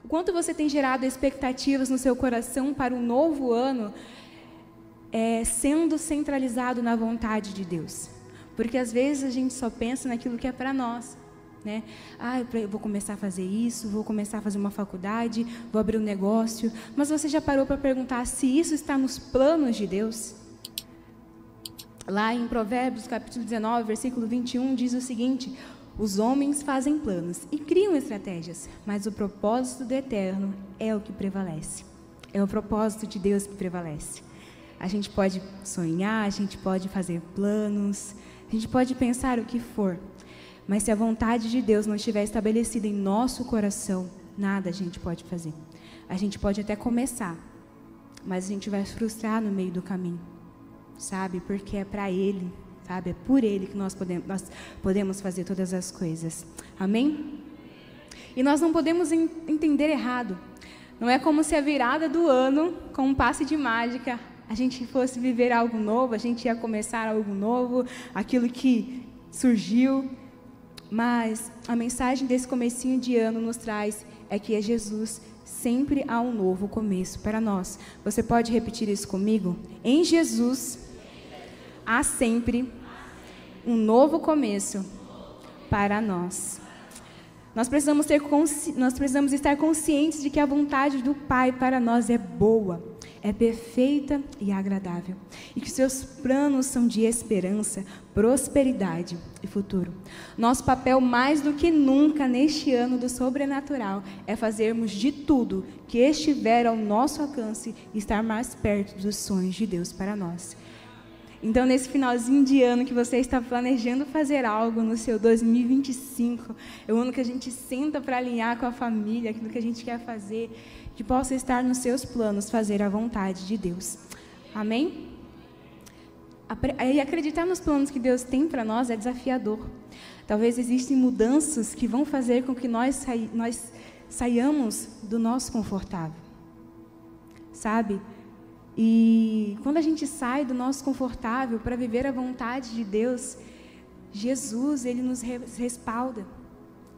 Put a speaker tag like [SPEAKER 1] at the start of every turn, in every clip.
[SPEAKER 1] O quanto você tem gerado expectativas no seu coração para um novo ano, sendo centralizado na vontade de Deus. Porque às vezes a gente só pensa naquilo que é para nós, né? Eu vou começar a fazer isso, vou começar a fazer uma faculdade, vou abrir um negócio. Mas você já parou para perguntar se isso está nos planos de Deus? Lá em Provérbios, capítulo 19, versículo 21, diz o seguinte: os homens fazem planos e criam estratégias, mas o propósito do Eterno é o que prevalece. É o propósito de Deus que prevalece. A gente pode sonhar, a gente pode fazer planos, a gente pode pensar o que for, mas se a vontade de Deus não estiver estabelecida em nosso coração, nada a gente pode fazer. A gente pode até começar, mas a gente vai se frustrar no meio do caminho, sabe? Porque é para Ele, sabe? É por Ele que nós podemos fazer todas as coisas. Amém? E nós não podemos entender errado. Não é como se a virada do ano, com um passe de mágica, a gente fosse viver algo novo, a gente ia começar algo novo, aquilo que surgiu. Mas a mensagem desse comecinho de ano nos traz é que é Jesus, sempre há um novo começo para nós. Você pode repetir isso comigo? Em Jesus, há sempre um novo começo para nós. Nós precisamos estar conscientes de que a vontade do Pai para nós é boa, é perfeita e agradável, e que seus planos são de esperança, prosperidade e futuro. Nosso papel, mais do que nunca neste ano do sobrenatural, é fazermos de tudo que estiver ao nosso alcance e estar mais perto dos sonhos de Deus para nós. Então, nesse finalzinho de ano que você está planejando fazer algo no seu 2025, é o ano que a gente senta para alinhar com a família, aquilo que a gente quer fazer, que possa estar nos seus planos fazer a vontade de Deus. Amém? E acreditar nos planos que Deus tem para nós é desafiador. Talvez existem mudanças que vão fazer com que nós saiamos do nosso confortável, sabe? E quando a gente sai do nosso confortável para viver a vontade de Deus, Jesus, Ele nos respalda,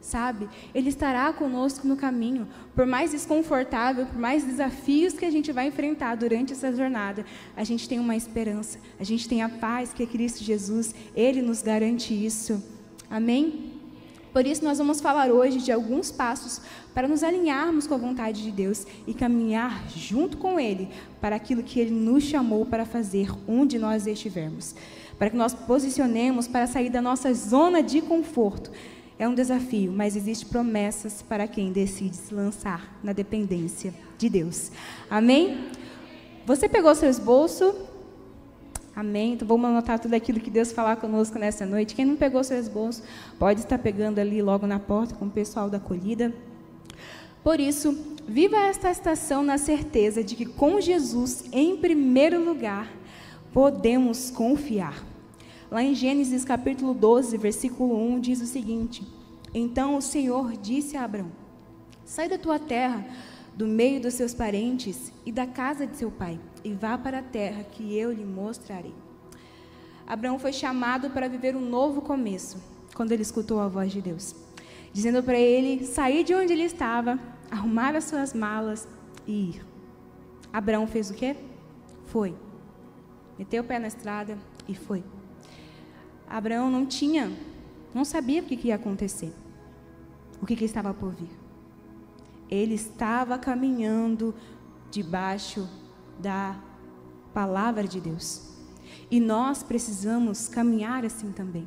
[SPEAKER 1] sabe? Ele estará conosco no caminho. Por mais desconfortável, por mais desafios que a gente vai enfrentar durante essa jornada, a gente tem uma esperança, a gente tem a paz que é Cristo Jesus, Ele nos garante isso. Amém? Por isso nós vamos falar hoje de alguns passos para nos alinharmos com a vontade de Deus e caminhar junto com Ele para aquilo que Ele nos chamou para fazer onde nós estivermos. Para que nós posicionemos para sair da nossa zona de conforto. É um desafio, mas existem promessas para quem decide se lançar na dependência de Deus. Amém? Você pegou seu esboço? Amém? Então vamos anotar tudo aquilo que Deus falar conosco nessa noite. Quem não pegou seu esboço, pode estar pegando ali logo na porta com o pessoal da acolhida. Por isso, viva esta estação na certeza de que com Jesus, em primeiro lugar, podemos confiar. Lá em Gênesis capítulo 12, versículo 1, diz o seguinte: então o Senhor disse a Abrão: sai da tua terra, do meio dos seus parentes e da casa de seu pai, e vá para a terra que eu lhe mostrarei. Abraão foi chamado para viver um novo começo, quando ele escutou a voz de Deus, dizendo para ele sair de onde ele estava, arrumar as suas malas e ir. Abraão fez o quê? Foi. Meteu o pé na estrada e foi. Abraão não sabia o que ia acontecer, o que estava por vir. Ele estava caminhando debaixo da palavra de Deus. E nós precisamos caminhar assim também.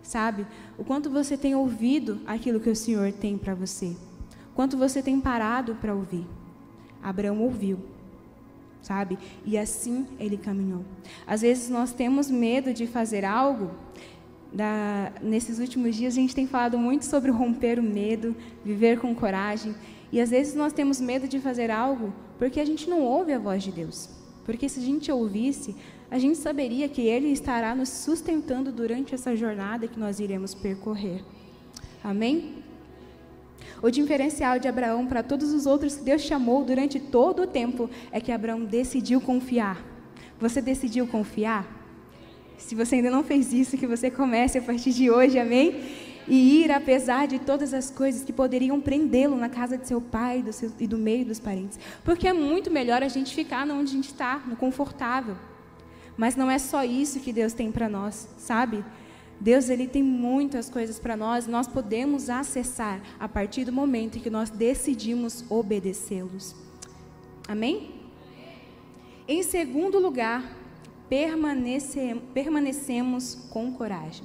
[SPEAKER 1] Sabe? O quanto você tem ouvido aquilo que o Senhor tem para você. O quanto você tem parado para ouvir. Abraão ouviu. Sabe? E assim ele caminhou. Às vezes nós temos medo de fazer algo. Nesses últimos dias a gente tem falado muito sobre romper o medo, viver com coragem. E às vezes nós temos medo de fazer algo porque a gente não ouve a voz de Deus. Porque se a gente ouvisse, a gente saberia que Ele estará nos sustentando durante essa jornada que nós iremos percorrer. Amém? O diferencial de Abraão para todos os outros que Deus chamou durante todo o tempo é que Abraão decidiu confiar. Você decidiu confiar? Se você ainda não fez isso, que você comece a partir de hoje, amém? e ir apesar de todas as coisas que poderiam prendê-lo na casa de seu pai e do meio dos parentes. Porque é muito melhor a gente ficar onde a gente está, no confortável. Mas não é só isso que Deus tem para nós, sabe? Deus, Ele tem muitas coisas para nós, nós podemos acessar a partir do momento em que nós decidimos obedecê-los. Amém? Em segundo lugar, permanecemos com coragem.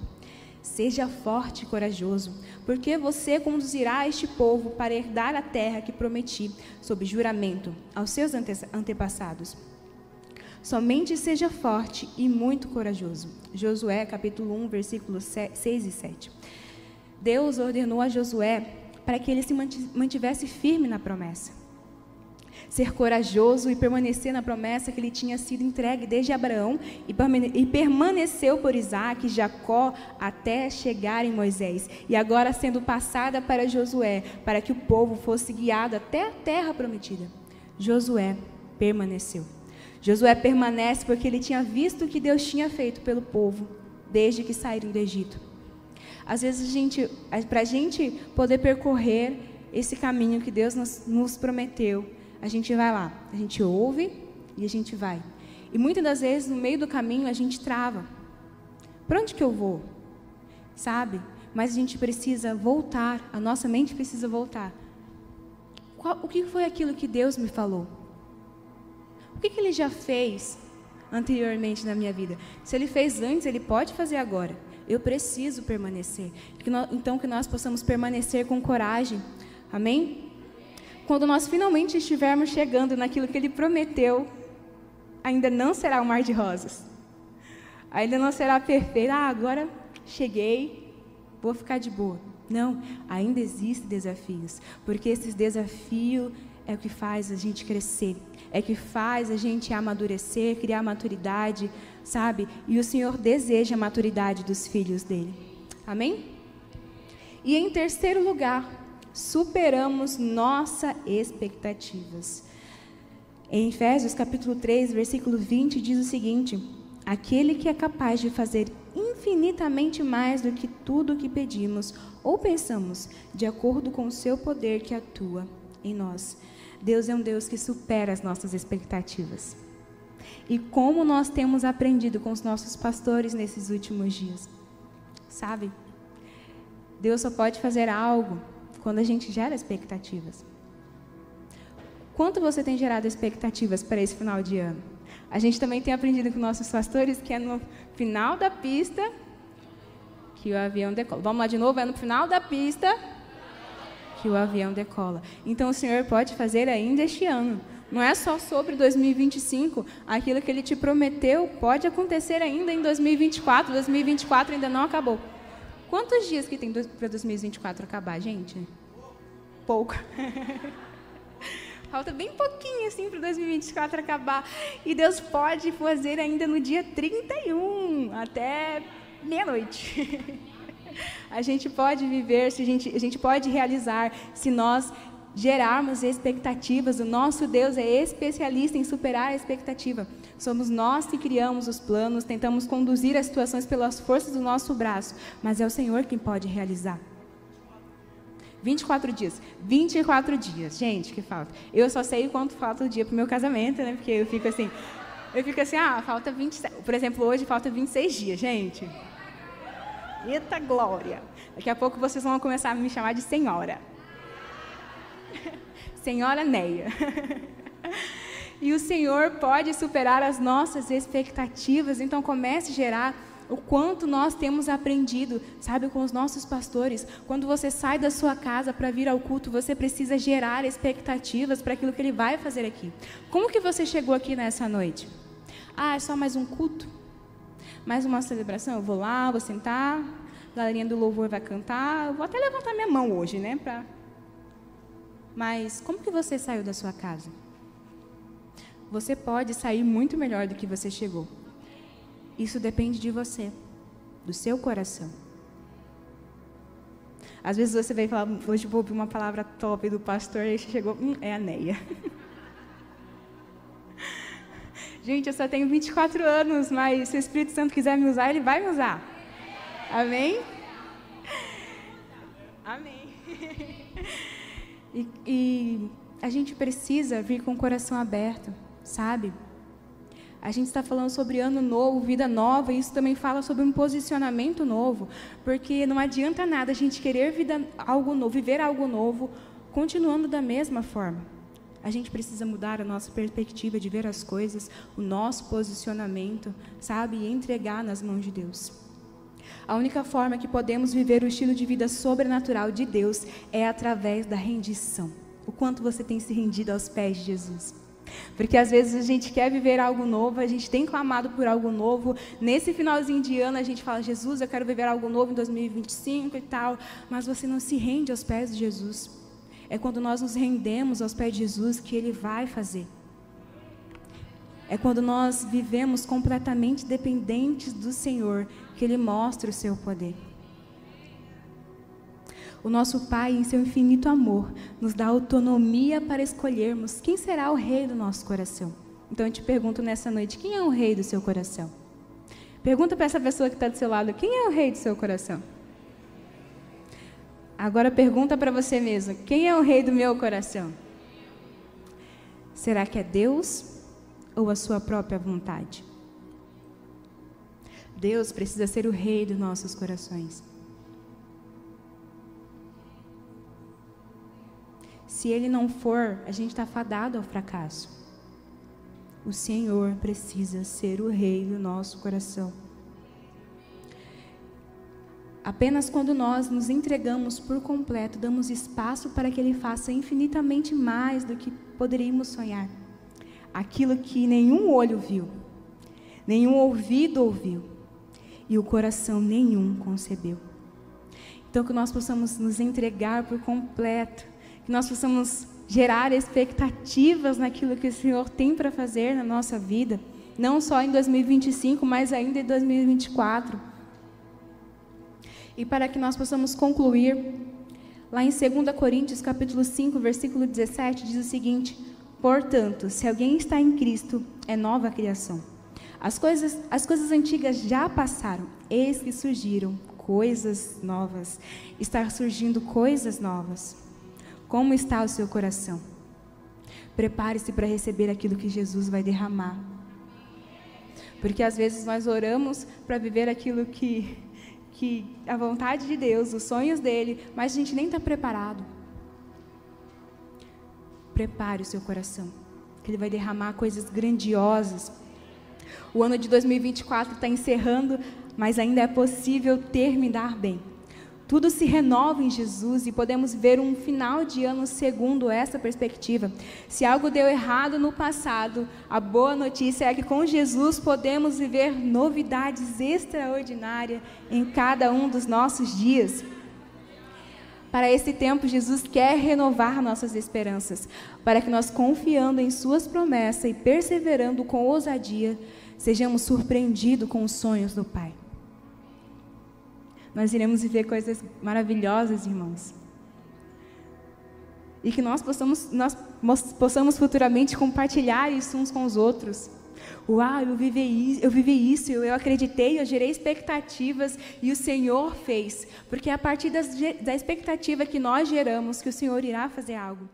[SPEAKER 1] Seja forte e corajoso, porque você conduzirá este povo para herdar a terra que prometi, sob juramento, aos seus antepassados. Somente seja forte e muito corajoso. Josué, capítulo 1, versículos 6 e 7. Deus ordenou a Josué para que ele se mantivesse firme na promessa. Ser corajoso e permanecer na promessa que lhe tinha sido entregue desde Abraão e permaneceu por Isaac e Jacó até chegar em Moisés, e agora sendo passada para Josué, para que o povo fosse guiado até a terra prometida. Josué permaneceu. Josué permanece porque ele tinha visto o que Deus tinha feito pelo povo desde que saíram do Egito. Às vezes, para a gente poder percorrer esse caminho que Deus nos prometeu, a gente vai lá, a gente ouve e a gente vai. E muitas das vezes, no meio do caminho, a gente trava. Para onde que eu vou? Sabe? Mas a gente precisa voltar, a nossa mente precisa voltar. O que foi aquilo que Deus me falou? O que Ele já fez anteriormente na minha vida? Se Ele fez antes, Ele pode fazer agora. Eu preciso permanecer. Então, que nós possamos permanecer com coragem. Amém? Quando nós finalmente estivermos chegando naquilo que Ele prometeu, ainda não será um mar de rosas. Ainda não será perfeito. Agora cheguei, vou ficar de boa. Não, ainda existem desafios. Porque esses desafios é o que faz a gente crescer. É que faz a gente amadurecer, criar maturidade, sabe? E o Senhor deseja a maturidade dos filhos dele. Amém? E em terceiro lugar, superamos nossas expectativas. Em Efésios capítulo 3, versículo 20, diz o seguinte: aquele que é capaz de fazer infinitamente mais do que tudo o que pedimos ou pensamos, de acordo com o seu poder que atua em nós. Deus é um Deus que supera as nossas expectativas. E como nós temos aprendido com os nossos pastores nesses últimos dias, sabe? Deus só pode fazer algo quando a gente gera expectativas. Quanto você tem gerado expectativas para esse final de ano? A gente também tem aprendido com nossos pastores que é no final da pista que o avião decola. Vamos lá de novo, é no final da pista que o avião decola. Então, o Senhor pode fazer ainda este ano. Não é só sobre 2025. Aquilo que Ele te prometeu pode acontecer ainda em 2024. 2024 ainda não acabou. Quantos dias que tem para 2024 acabar, gente? Pouco. Falta bem pouquinho, assim, para 2024 acabar. E Deus pode fazer ainda no dia 31, até meia-noite. A gente pode viver, a gente pode realizar, se nós gerarmos expectativas. O nosso Deus é especialista em superar a expectativa. Somos nós que criamos os planos, tentamos conduzir as situações pelas forças do nosso braço, mas é o Senhor quem pode realizar. 24 dias. 24 dias, gente, que falta. Eu só sei quanto falta o dia para o meu casamento, né? Porque eu fico assim, falta 27. Por exemplo, hoje falta 26 dias, gente. Eita glória! Daqui a pouco vocês vão começar a me chamar de senhora. Senhora Neia. E o Senhor pode superar as nossas expectativas. Então comece a gerar o quanto nós temos aprendido, sabe, com os nossos pastores. Quando você sai da sua casa para vir ao culto, você precisa gerar expectativas para aquilo que Ele vai fazer aqui. Como que você chegou aqui nessa noite? É só mais um culto? Mais uma celebração? Eu vou lá, vou sentar, a galerinha do louvor vai cantar, eu vou até levantar minha mão hoje, né? Mas como que você saiu da sua casa? Você pode sair muito melhor do que você chegou. Isso depende de você, do seu coração. Às vezes você vai falar, hoje vou ouvir uma palavra top do pastor, e você chegou, é a Neia. Gente, eu só tenho 24 anos, mas se o Espírito Santo quiser me usar, Ele vai me usar. Amém? Amém. E a gente precisa vir com o coração aberto, sabe? A gente está falando sobre ano novo, vida nova, e isso também fala sobre um posicionamento novo, porque não adianta nada a gente querer algo novo, viver algo novo, continuando da mesma forma. A gente precisa mudar a nossa perspectiva de ver as coisas, o nosso posicionamento, sabe? E entregar nas mãos de Deus. A única forma que podemos viver o estilo de vida sobrenatural de Deus é através da rendição. O quanto você tem se rendido aos pés de Jesus. Porque às vezes a gente quer viver algo novo, a gente tem clamado por algo novo. Nesse finalzinho de ano a gente fala, Jesus, eu quero viver algo novo em 2025 e tal. Mas você não se rende aos pés de Jesus. É quando nós nos rendemos aos pés de Jesus que Ele vai fazer. É quando nós vivemos completamente dependentes do Senhor que Ele mostra o seu poder. O nosso Pai, em seu infinito amor, nos dá autonomia para escolhermos quem será o rei do nosso coração. Então eu te pergunto nessa noite, quem é o rei do seu coração? Pergunta para essa pessoa que está do seu lado, quem é o rei do seu coração? Agora pergunta para você mesmo, quem é o rei do meu coração? Será que é Deus ou a sua própria vontade? Deus precisa ser o rei dos nossos corações. Se Ele não for, a gente está fadado ao fracasso. O Senhor precisa ser o rei do nosso coração. Apenas quando nós nos entregamos por completo, damos espaço para que Ele faça infinitamente mais do que poderíamos sonhar. Aquilo que nenhum olho viu, nenhum ouvido ouviu, e o coração nenhum concebeu. Então que nós possamos nos entregar por completo, que nós possamos gerar expectativas naquilo que o Senhor tem para fazer na nossa vida, não só em 2025, mas ainda em 2024. E para que nós possamos concluir, lá em 2 Coríntios, capítulo 5, versículo 17, diz o seguinte: portanto, se alguém está em Cristo, é nova criação. As coisas antigas já passaram, eis que surgiram coisas novas. Está surgindo coisas novas. Como está o seu coração? Prepare-se para receber aquilo que Jesus vai derramar. Porque às vezes nós oramos para viver aquilo que a vontade de Deus, os sonhos dele, mas a gente nem está preparado. Prepare o seu coração, que Ele vai derramar coisas grandiosas. O ano de 2024 está encerrando, mas ainda é possível terminar bem. Tudo se renova em Jesus e podemos ver um final de ano segundo essa perspectiva. Se algo deu errado no passado, a boa notícia é que com Jesus podemos viver novidades extraordinárias em cada um dos nossos dias. Para esse tempo, Jesus quer renovar nossas esperanças, para que nós, confiando em suas promessas e perseverando com ousadia, sejamos surpreendidos com os sonhos do Pai. Nós iremos viver coisas maravilhosas, irmãos. E que nós possamos futuramente compartilhar isso uns com os outros. Uau, eu vivi isso, eu acreditei, eu gerei expectativas e o Senhor fez. Porque é a partir da expectativa que nós geramos que o Senhor irá fazer algo.